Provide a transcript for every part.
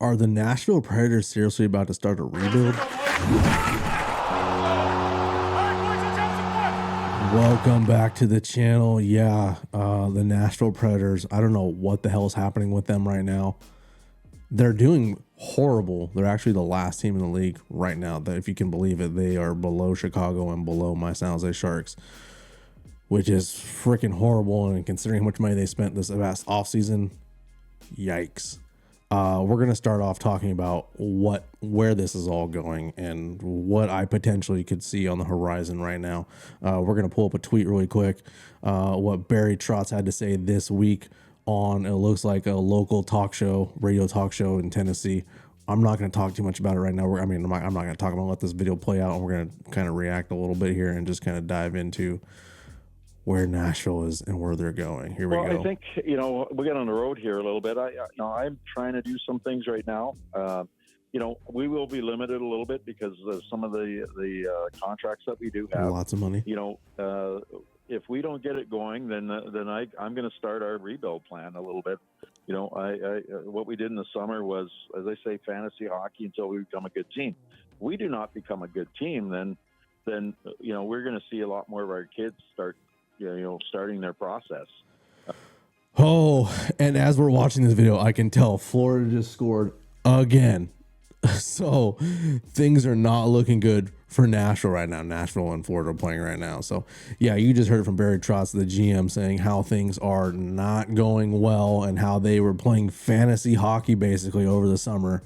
Are the Nashville Predators seriously about to start a rebuild? Welcome back to the channel. Yeah, the Nashville Predators. I don't know what the hell is happening with them right now. They're doing horrible. They're actually the last team in the league right now. That, if you can believe it, they are below Chicago and below my San Jose Sharks, which is freaking horrible. And considering how much money they spent this last offseason, yikes. We're going to start off talking about where this is all going and what I potentially could see on the horizon right now. We're going to pull up a tweet really quick. What Barry Trotz had to say this week on, it looks like a local talk show, radio talk show in Tennessee. I'm not going to talk too much about it right now. I'm not going to talk about, let this video play out, and we're going to kind of react a little bit here and just kind of dive into where Nashville is and where they're going. Here we go. Well, I think, we get on the road here a little bit. I'm trying to do some things right now. We will be limited a little bit because of some of the contracts that we do have. Lots of money. If we don't get it going, then I'm going to start our rebuild plan a little bit. What we did in the summer was, as I say, fantasy hockey until we become a good team. We do not become a good team, then we're going to see a lot more of our kids starting their process. Oh, and as we're watching this video, I can tell Florida just scored again. So things are not looking good for Nashville right now. Nashville and Florida are playing right now. So yeah, you just heard from Barry Trotz, the GM, saying how things are not going well and how they were playing fantasy hockey basically over the summer.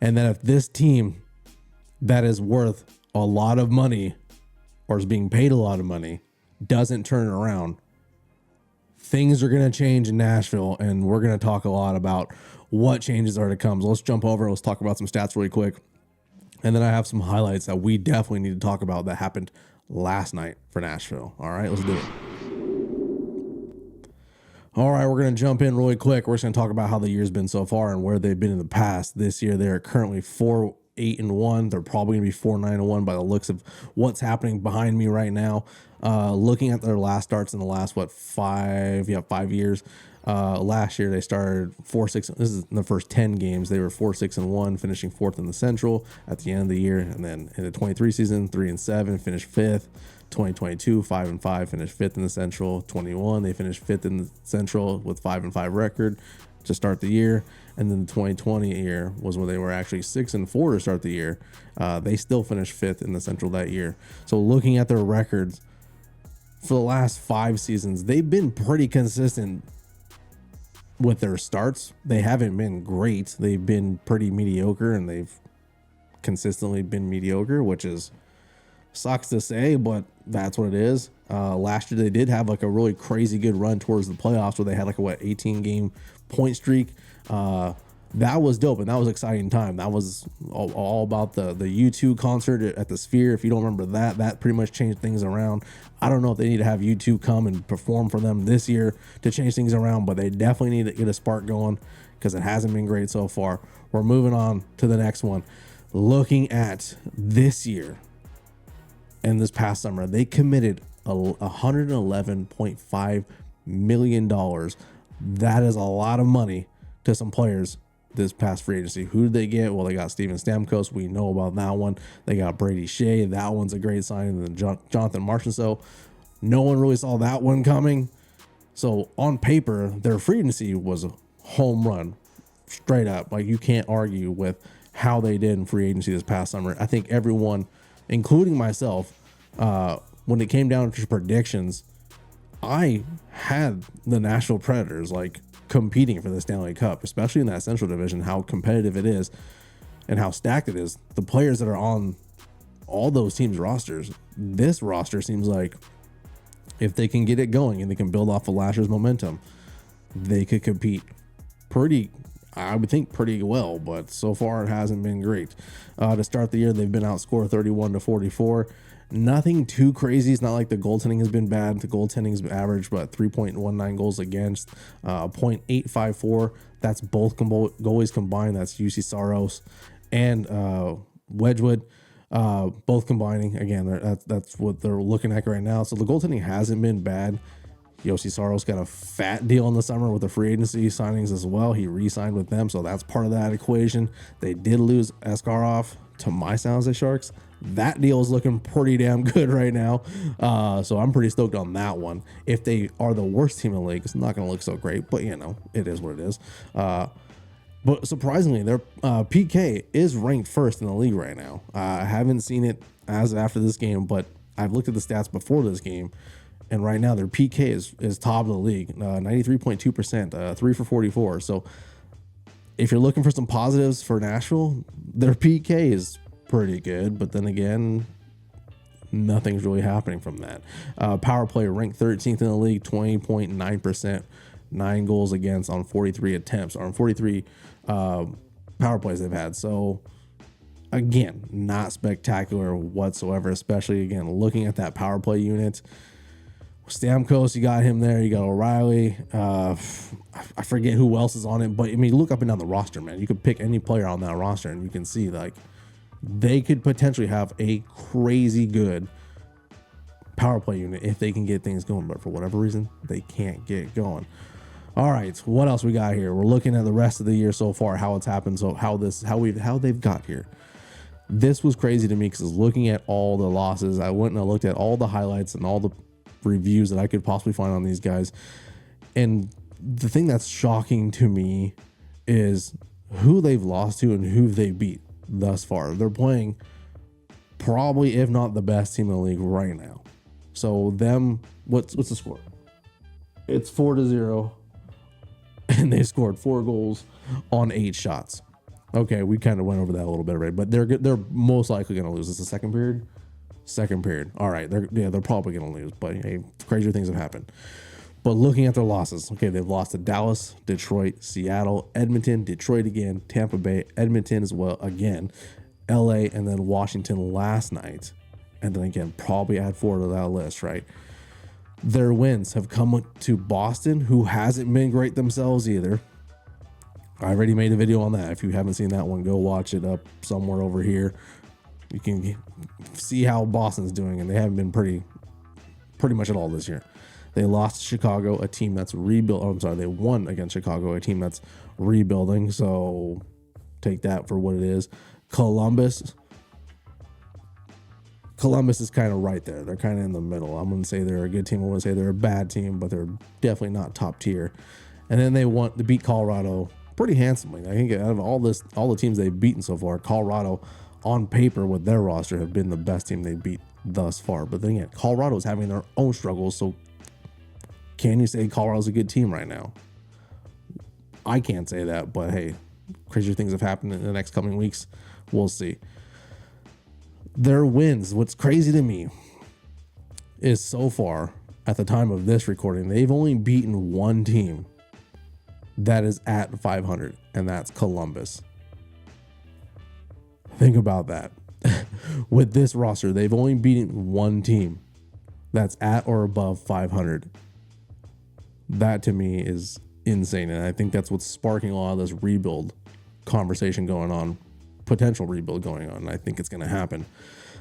And then if this team that is worth a lot of money or is being paid a lot of money doesn't turn it around, things are going to change in Nashville, and we're going to talk a lot about what changes are to come. So let's jump over. Let's talk about some stats really quick. And then I have some highlights that we definitely need to talk about that happened last night for Nashville. All right, let's do it. All right, we're going to jump in really quick. We're just going to talk about how the year's been so far and where they've been in the past. This year, they're currently 4-8-1. They're probably going to be 4-9-1 by the looks of what's happening behind me right now. Looking at their last starts in the last 5 years. Last year they started 4-6. This is in the first 10 games. They were 4-6-1, finishing 4th in the Central at the end of the year. And then in the 23 season, 3-7, finished 5th. 2022, 5-5, finished 5th in the Central. 21, they finished 5th in the Central with 5-5 record to start the year. And then the 2020 year was when they were actually 6-4 to start the year. They still finished 5th in the Central that year. So looking at their records for the last 5 seasons, they've been pretty consistent with their starts. They haven't been great. They've been pretty mediocre, and they've consistently been mediocre, which is sucks to say, but that's what it is. Last year they did have like a really crazy good run towards the playoffs where they had like a 18 game point streak. That was dope, and that was an exciting time. That was all about the U2 concert at the Sphere. If you don't remember that pretty much changed things around. I don't know if they need to have U2 come and perform for them this year to change things around, but they definitely need to get a spark going because it hasn't been great so far. We're moving on to the next one. Looking at this year and this past summer, they committed $111.5 million. That is a lot of money to some players this past free agency. Who did they get? Well, they got Steven Stamkos. We know about that one. They got Brady Skjei. That one's a great signing. And then Jonathan Marchessault. No one really saw that one coming. So on paper, their free agency was a home run, straight up. Like, you can't argue with how they did in free agency this past summer. I think everyone, including myself, when it came down to predictions, I had the Nashville Predators like competing for the Stanley Cup, especially in that Central Division, how competitive it is and how stacked it is. The players that are on all those teams' rosters, this roster seems like if they can get it going and they can build off of last year's momentum, they could compete I would think pretty well, but so far it hasn't been great. To start the year, they've been outscored 31-44. Nothing too crazy. It's not like the goaltending has been bad. The goaltending's average, but 3.19 goals against, 0.854. That's both goalies combined. That's UC Saros and Wedgwood, both combining. Again, that's what they're looking at right now. So the goaltending hasn't been bad. Yossi Saros got a fat deal in the summer with the free agency signings as well. He re-signed with them, so that's part of that equation. They did lose Askarov to my San Jose Sharks. That deal is looking pretty damn good right now. So I'm pretty stoked on that one. If they are the worst team in the league, it's not going to look so great, but it is what it is. But surprisingly, their PK is ranked first in the league right now. I haven't seen it as after this game, but I've looked at the stats before this game, and right now their PK is top of the league, 93.2%, 3 for 44. So if you're looking for some positives for Nashville, their PK is pretty good, but then again, nothing's really happening from that. Power play ranked 13th in the league, 20.9%, 9 goals against on 43 attempts, or on 43 power plays they've had. So again, not spectacular whatsoever, especially again, looking at that power play unit. Stamkos, you got him there. You got O'Reilly. I forget who else is on it, but I mean, look up and down the roster, man. You could pick any player on that roster, and you can see like they could potentially have a crazy good power play unit if they can get things going. But for whatever reason, they can't get going. All right, what else we got here? We're looking at the rest of the year so far, how it's happened, so how they've got here. This was crazy to me because looking at all the losses, I went and I looked at all the highlights and all the reviews that I could possibly find on these guys. And the thing that's shocking to me is who they've lost to and who they beat thus far. They're playing probably, if not the best team in the league right now. So them, what's the score? It's 4-0, and they scored 4 goals on 8 shots. Okay, we kind of went over that a little bit already, but they're most likely going to lose. It's the second period. Second period. All right, they're probably going to lose, but hey, crazier things have happened. But looking at their losses, okay, they've lost to Dallas, Detroit, Seattle, Edmonton, Detroit again, Tampa Bay, Edmonton as well again, LA, and then Washington last night. And then again, probably add 4 to that list, right? Their wins have come to Boston, who hasn't been great themselves either. I already made a video on that. If you haven't seen that one, go watch it up somewhere over here. You can see how Boston's doing, and they haven't been pretty much at all this year. They lost to Chicago, a team that's rebuilt. Oh, I'm sorry, they won against Chicago, a team that's rebuilding. So take that for what it is. Columbus is kind of right there. They're kind of in the middle. I'm going to say they're a good team. I wouldn't say they're a bad team, but they're definitely not top tier. And then they beat Colorado pretty handsomely. I think out of all the teams they've beaten so far, Colorado on paper with their roster have been the best team they beat thus far. But then again, Colorado's having their own struggles. So can you say Colorado's a good team right now? I can't say that, but hey, crazier things have happened in the next coming weeks. We'll see. Their wins, what's crazy to me is so far at the time of this recording, they've only beaten one team that is at 500, and that's Columbus. Think about that. With this roster, they've only beaten one team that's at or above 500. That to me is insane, and I think that's what's sparking a lot of this rebuild conversation going on, potential rebuild going on. I think it's going to happen.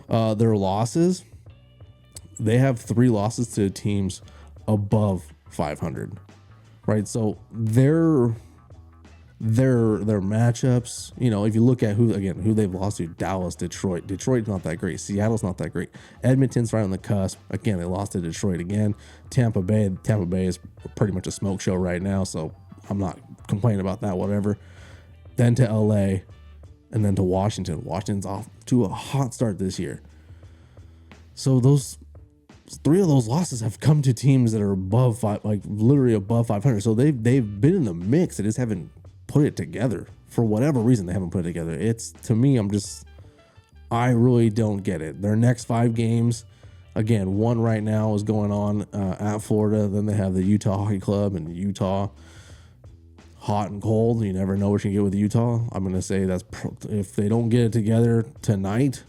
Their losses, they have 3 losses to teams above 500, right? So their matchups, you know, if you look at who they've lost to, Dallas, Detroit's not that great. Seattle's not that great. Edmonton's right on the cusp. Again, they lost to Detroit again. Tampa Bay is pretty much a smoke show right now, so I'm not complaining about that, whatever. Then to LA, and then to Washington. Washington's off to a hot start this year. So those 3 of those losses have come to teams that are above literally above 500. So they've been in the mix. They just haven't put it together. For whatever reason, they haven't put it together. It's, to me, I really don't get it. Their next 5 games, again, one right now is going on at Florida. Then they have the Utah Hockey Club and Utah. Hot and cold. You never know what you get with Utah. I'm going to say if they don't get it together tonight,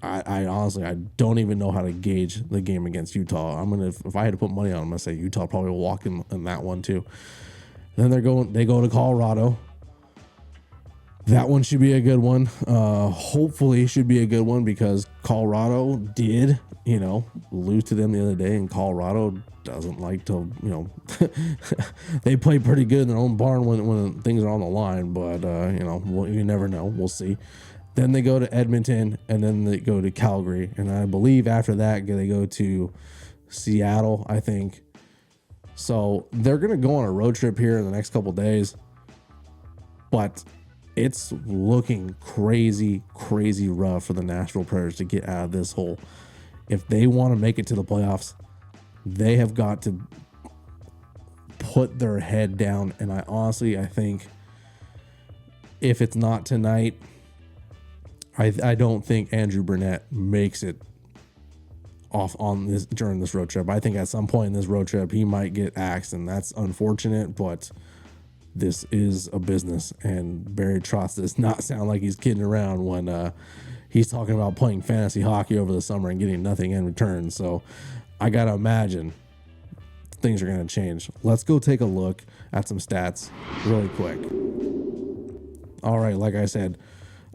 I honestly, I don't even know how to gauge the game against Utah. If I had to put money on them, I'm going to say Utah probably will walk in that one too. Then they go to Colorado. That one should be a good one. Hopefully should be a good one because Colorado did, lose to them the other day, and Colorado doesn't like to, they play pretty good in their own barn when things are on the line, but, you never know. We'll see. Then they go to Edmonton, and then they go to Calgary, and I believe after that they go to Seattle, I think. So they're going to go on a road trip here in the next couple days, but it's looking crazy, crazy rough for the Nashville Predators to get out of this hole. If they want to make it to the playoffs, they have got to put their head down. And I think if it's not tonight, I don't think Andrew Brunette makes it off on this during this road trip. I think at some point in this road trip, he might get axed, and that's unfortunate, but this is a business, and Barry Trotz does not sound like he's kidding around when he's talking about playing fantasy hockey over the summer and getting nothing in return. So I got to imagine things are going to change. Let's go take a look at some stats really quick. All right, like I said,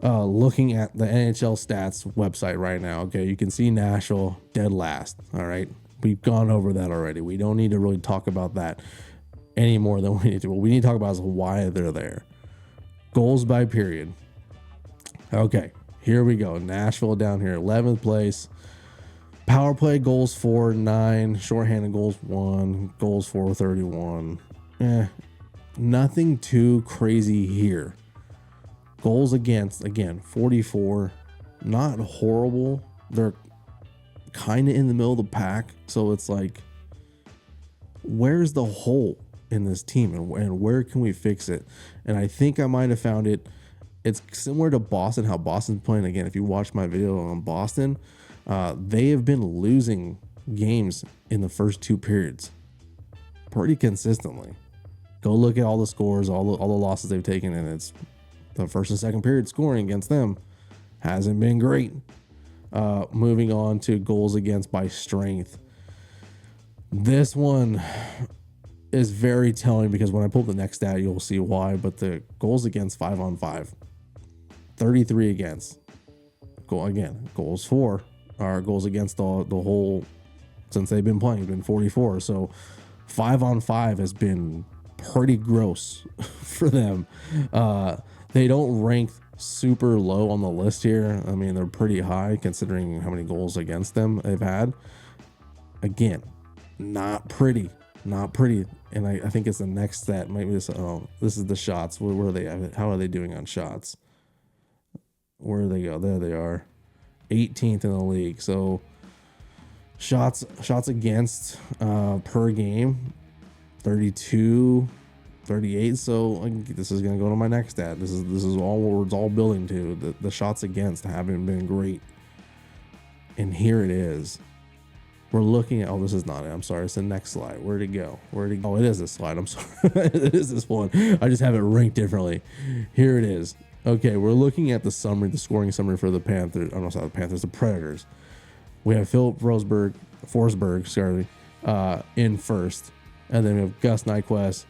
looking at the NHL stats website right now, okay, you can see Nashville dead last, all right? We've gone over that already. We don't need to really talk about that any more than we need to. What we need to talk about is why they're there. Goals by period. Okay, here we go. Nashville down here, 11th place. Power play goals 4-9, shorthanded goals 1, goals 431. Nothing too crazy here. Goals against, again, 44. Not horrible. They're kind of in the middle of the pack. So it's like, where's the hole in this team, and where can we fix it? And I think I might have found it. It's similar to Boston, how Boston's playing. Again, if you watch my video on Boston, they have been losing games in the first 2 periods pretty consistently. Go look at all the scores, all the losses they've taken, and it's the first and second period scoring against them hasn't been great. Moving on to goals against by strength. This one is very telling because when I pull the next stat, you'll see why. But the goals against 5-on-5, 33 against. Goals for are goals against the whole since they've been playing. It's been 44. So 5-on-5 has been pretty gross for them. They don't rank super low on the list here. I mean, they're pretty high considering how many goals against them they've had. Again, not pretty. And I think it's the next stat. Maybe this is the shots. Where are they? How are they doing on shots? Where do they go? There they are. 18th in the league. So shots against per game, 32, 38. So this is going to go to my next stat. This is all where it's all building to. The shots against haven't been great. And here it is. We're looking at, this is not it. I'm sorry. It's the next slide. Where'd it go? Oh, it is this slide. I'm sorry. It is this one. I just have it ranked differently. Here it is. Okay, we're looking at the scoring summary for the Panthers. I'm sorry, the Panthers, the Predators. We have Philip Forsberg, in first. And then we have Gus Nyquist,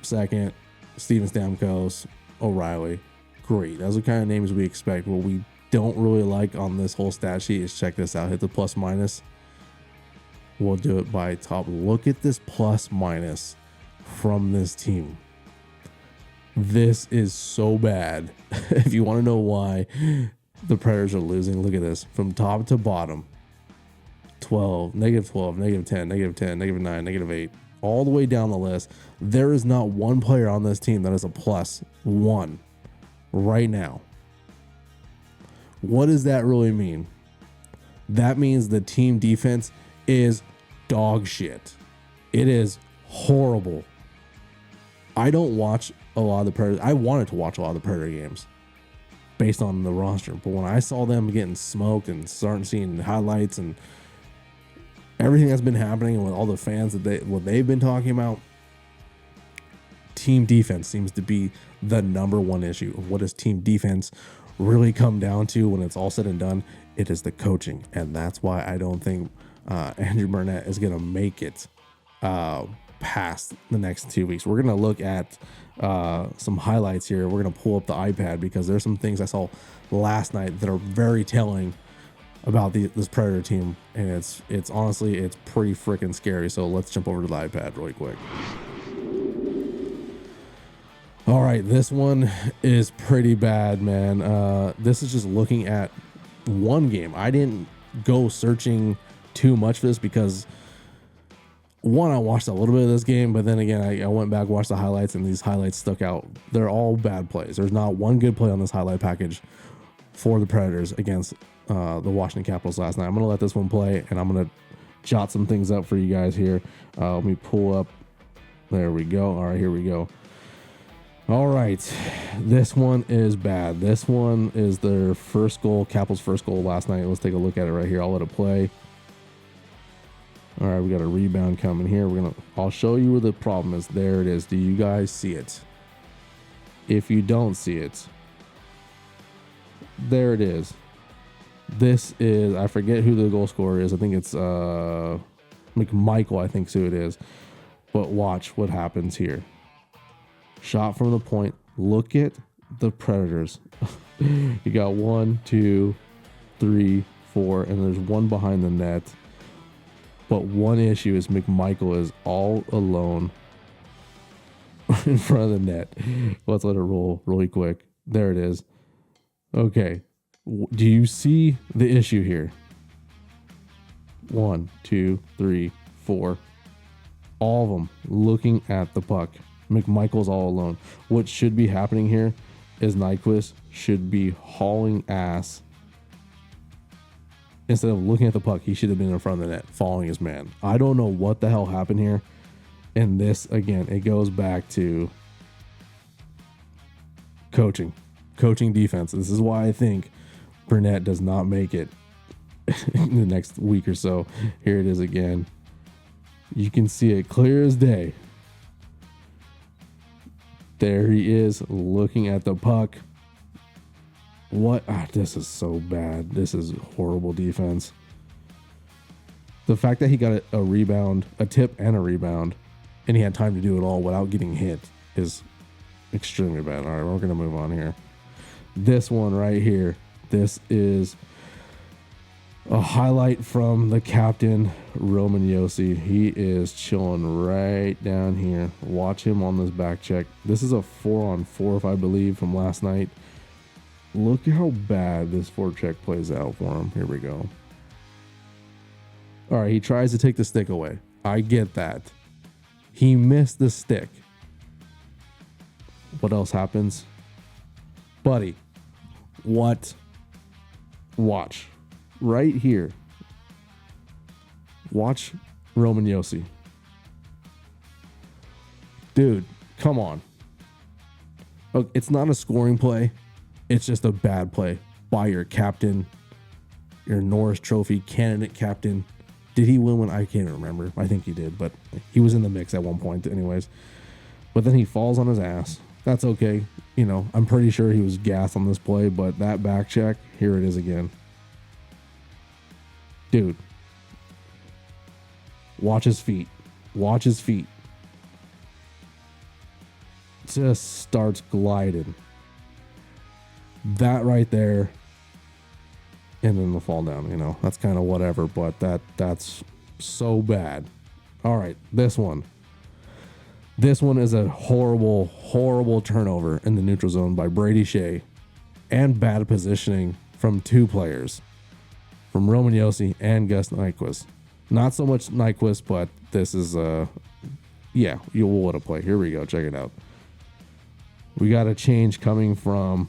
second. Steven Stamkos, O'Reilly. Great. Those are the kind of names we expect. What we don't really like on this whole stat sheet is, check this out. Hit the plus minus. We'll do it by top. Look at this plus minus from this team. This is so bad. If you want to know why the Predators are losing, look at this. From top to bottom. 12, negative 12, negative 10, negative 10, negative 9, negative 8. All the way down the list. There is not one player on this team that is a plus 1 right now. What does that really mean? That means the team defense is dog shit. It is horrible. I don't watch a lot of the Predators. I wanted to watch a lot of the Predator games based on the roster, but when I saw them getting smoked and starting seeing highlights and everything that's been happening with all the fans what they've been talking about, team defense seems to be the number one issue. What does team defense really come down to when it's all said and done? It is the coaching, and that's why I don't think Andrew Brunette is going to make it past the next 2 weeks. We're going to look at some highlights here. We're going to pull up the iPad because there's some things I saw last night that are very telling about this Predator team, and it's honestly, it's pretty freaking scary. So let's jump over to the iPad really quick. All right, this one is pretty bad, man. This is just looking at one game. I didn't go searching too much for this because, one, I watched a little bit of this game, but then again, I went back, watched the highlights, and these highlights stuck out. They're all bad plays. There's not one good play on this highlight package for the Predators against the Washington Capitals last night. I'm going to let this one play, and I'm going to jot some things up for you guys here. Let me pull up. There we go. All right, here we go. All right, this one is bad. This one is their first goal, Capitals' first goal last night. Let's take a look at it right here. I'll let it play. All right, we got a rebound coming here. I'll show you where the problem is. There it is. Do you guys see it? If you don't see it, there it is. This is, I forget who the goal scorer is. I think it's McMichael, I think is who it is. But watch what happens here. Shot from the point. Look at the Predators. You got 1, 2, 3, 4, and there's one behind the net. But one issue is McMichael is all alone in front of the net. Let's let it roll really quick. There it is. Okay. Do you see the issue here? 1, 2, 3, 4. All of them looking at the puck. McMichael's all alone. What should be happening here is Nyquist should be hauling ass. Instead of looking at the puck, he should have been in front of the net, following his man. I don't know what the hell happened here. And this, again, it goes back to coaching defense. This is why I think Brunette does not make it in the next week or so. Here it is again. You can see it clear as day. There he is looking at the puck. What? This is so bad. This is horrible defense. The fact that he got a rebound, a tip and a rebound, and he had time to do it all without getting hit is extremely bad. All right, we're going to move on here. This one right here. This is a highlight from the captain, Roman Josi. He is chilling right down here. Watch him on this back check. This is a 4-on-4, if I believe, from last night. Look how bad this forecheck plays out for him. Here we go. All right, he tries to take the stick away. I get that. He missed the stick. What else happens? Buddy, what? Watch. Right here. Watch Roman Josi. Dude, come on. Look, it's not a scoring play. It's just a bad play by your captain, your Norris Trophy candidate captain. Did he win one? I can't remember. I think he did, but he was in the mix at one point anyways. But then he falls on his ass. That's okay. You know, I'm pretty sure he was gassed on this play, but that back check, here it is again. Dude, watch his feet. Watch his feet. Just starts gliding. That right there, and then the fall down. You know, that's kind of whatever, but that's so bad. All right, this one. This one is a horrible, horrible turnover in the neutral zone by Brady Skjei, and bad positioning from two players. From Roman Josi and Gus Nyquist. Not so much Nyquist, but this is yeah, you'll let it play. Here we go. Check it out. We got a change coming from,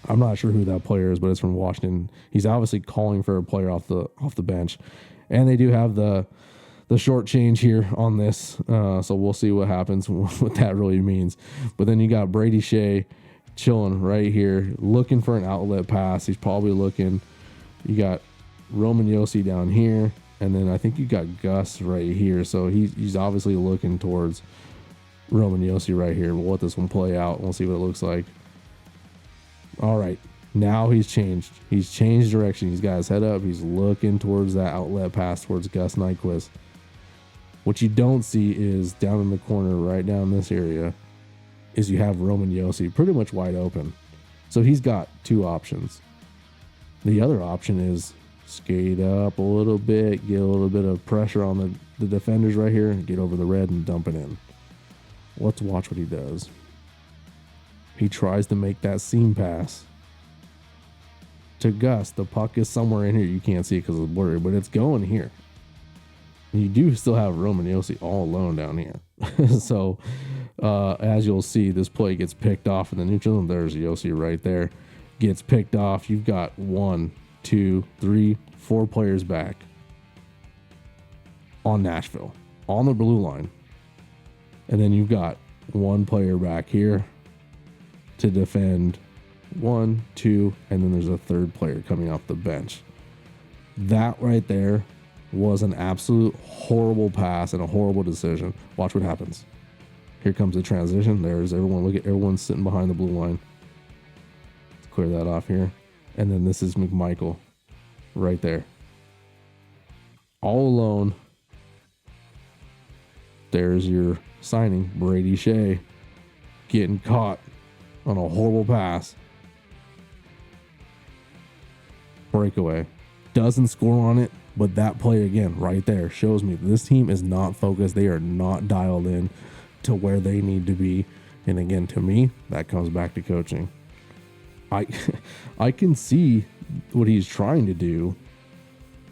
I'm not sure who that player is, but it's from Washington. He's obviously calling for a player off the bench, and they do have the short change here on this. So we'll see what happens, what that really means. But then you got Brady Skjei chilling right here, looking for an outlet pass. He's probably looking. You got Roman Josi down here, and then I think you got Gus right here. So he's obviously looking towards Roman Josi right here. We'll let this one play out. We'll see what it looks like. All right. Now he's changed. He's changed direction. He's got his head up. He's looking towards that outlet pass towards Gus Nyquist. What you don't see is down in the corner, right down this area, is you have Roman Josi pretty much wide open. So he's got two options. The other option is skate up a little bit, get a little bit of pressure on the defenders right here, and get over the red and dump it in. Let's watch what he does. He tries to make that seam pass to Gus. The puck is somewhere in here. You can't see it because it's blurry, but it's going here. You do still have Roman Josi all alone down here. So, as you'll see, this play gets picked off in the neutral, and there's Josi right there. Gets picked off. You've got 1, 2, 3, 4 players back on Nashville, on the blue line. And then you've got 1 player back here to defend 1, 2, and then there's a 3rd player coming off the bench. That right there was an absolute horrible pass and a horrible decision. Watch what happens. Here comes the transition. There's everyone. Look at everyone sitting behind the blue line. Let's clear that off here. And then this is McMichael right there. All alone. There's your signing, Brady Skjei, getting caught on a horrible pass. Breakaway. Doesn't score on it, but that play again right there shows me this team is not focused. They are not dialed in to where they need to be. And again, to me, that comes back to coaching. I can see what he's trying to do,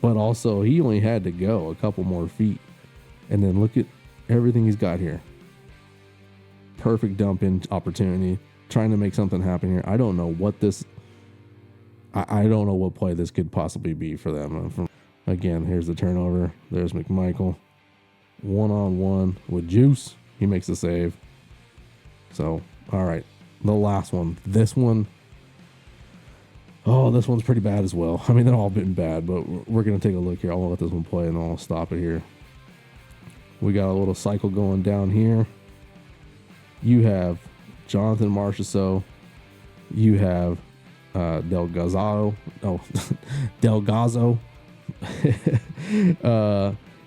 but also he only had to go a couple more feet. And then look at everything he's got here. Perfect dump in opportunity, trying to make something happen here. I don't know what this, I don't know what play this could possibly be for them. Again, here's the turnover. There's McMichael. 1-on-1 with Juice. He makes the save. So, all right. The last one. This one. Oh, this one's pretty bad as well. I mean, they've all been bad, but we're going to take a look here. I'll let this one play and I'll stop it here. We got a little cycle going down here. You have Jonathan Marchessault. You have Delgazzo. Oh, Delgazzo.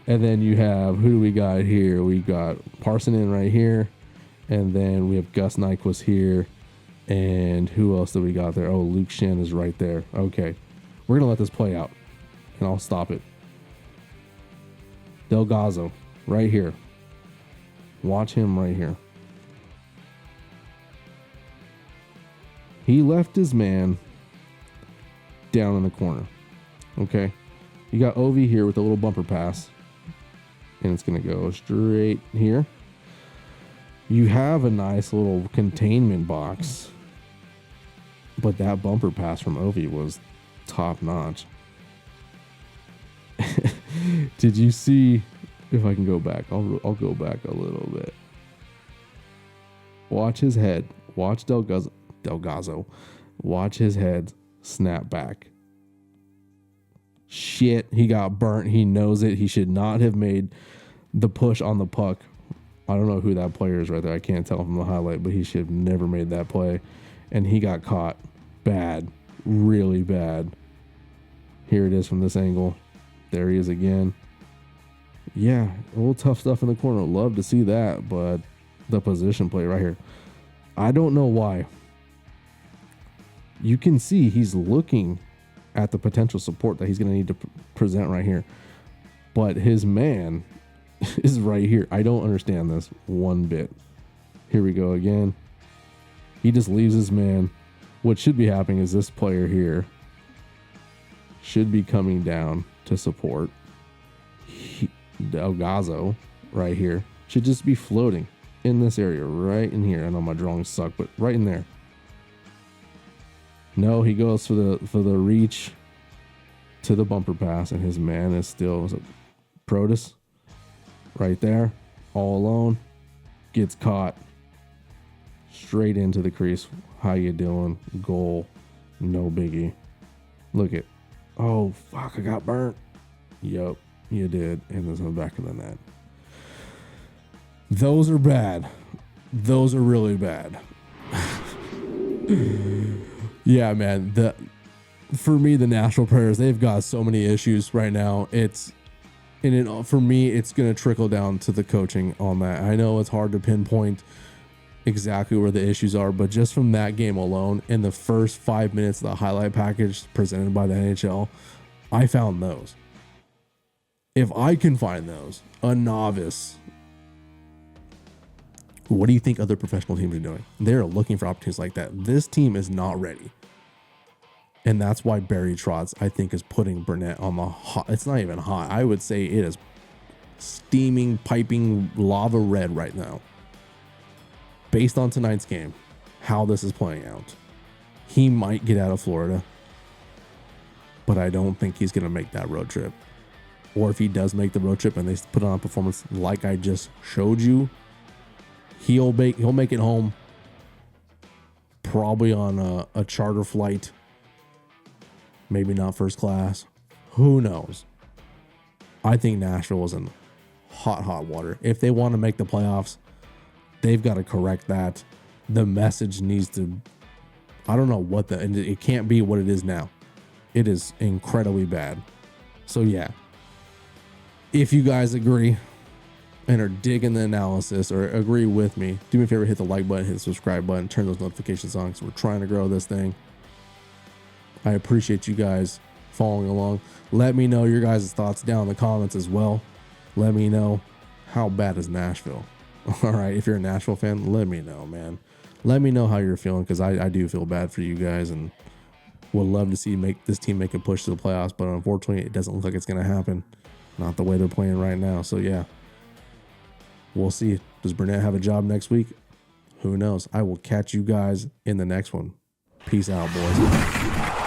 And then you have, who do we got here? We got Parsonen right here. And then we have Gus Nyquist here. And who else do we got there? Oh, Luke Schenn is right there. Okay. We're going to let this play out. And I'll stop it. Delgazzo right here. Watch him right here. He left his man down in the corner. Okay. You got Ovi here with a little bumper pass. And it's going to go straight here. You have a nice little containment box. But that bumper pass from Ovi was top notch. Did you see, if I can go back, I'll go back a little bit. Watch his head. Watch Delgazzo. Watch his head snap back. Shit, he got burnt. He knows it. He should not have made the push on the puck. I don't know who that player is right there. I can't tell from the highlight, but he should have never made that play. And he got caught bad, really bad. Here it is from this angle. There he is again. Yeah, a little tough stuff in the corner. Love to see that, but the position play right here. I don't know why. You can see he's looking at the potential support that he's going to need to present right here. But his man is right here. I don't understand this one bit. Here we go again. He just leaves his man. What should be happening is this player here should be coming down to support. Delgazzo right here should just be floating in this area right in here. I know my drawings suck, but right in there. No, he goes for the reach to the bumper pass, and his man is still Protas right there, all alone, gets caught straight into the crease. How you doing? Goal, no biggie. Look at, oh fuck, I got burnt. Yep, you did, and it's on the back of the net. Those are bad. Those are really bad. Yeah, man. For me, the Nashville Predators, they've got so many issues right now. It's And for me, it's going to trickle down to the coaching on that. I know it's hard to pinpoint exactly where the issues are, but just from that game alone, in the first 5 minutes of the highlight package presented by the NHL, I found those. If I can find those, a novice, what do you think other professional teams are doing? They're looking for opportunities like that. This team is not ready. And that's why Barry Trotz, I think, is putting Brunette on the hot. It's not even hot. I would say it is steaming, piping lava red right now. Based on tonight's game, how this is playing out. He might get out of Florida, but I don't think he's going to make that road trip. Or if he does make the road trip and they put on a performance like I just showed you, he'll make it home probably on a charter flight. Maybe not first class. Who knows? I think Nashville is in hot water. If they want to make the playoffs, they've got to correct that. The message needs to, I don't know and it can't be what it is now. It is incredibly bad. So yeah, if you guys agree and are digging the analysis or agree with me, do me a favor, hit the like button, hit the subscribe button, turn those notifications on because we're trying to grow this thing. I appreciate you guys following along. Let me know your guys' thoughts down in the comments as well. Let me know, how bad is Nashville? All right, if you're a Nashville fan, let me know, man. Let me know how you're feeling because I do feel bad for you guys and would love to see this team make a push to the playoffs, but unfortunately, it doesn't look like it's going to happen. Not the way they're playing right now. So, yeah, we'll see. Does Brunette have a job next week? Who knows? I will catch you guys in the next one. Peace out, boys.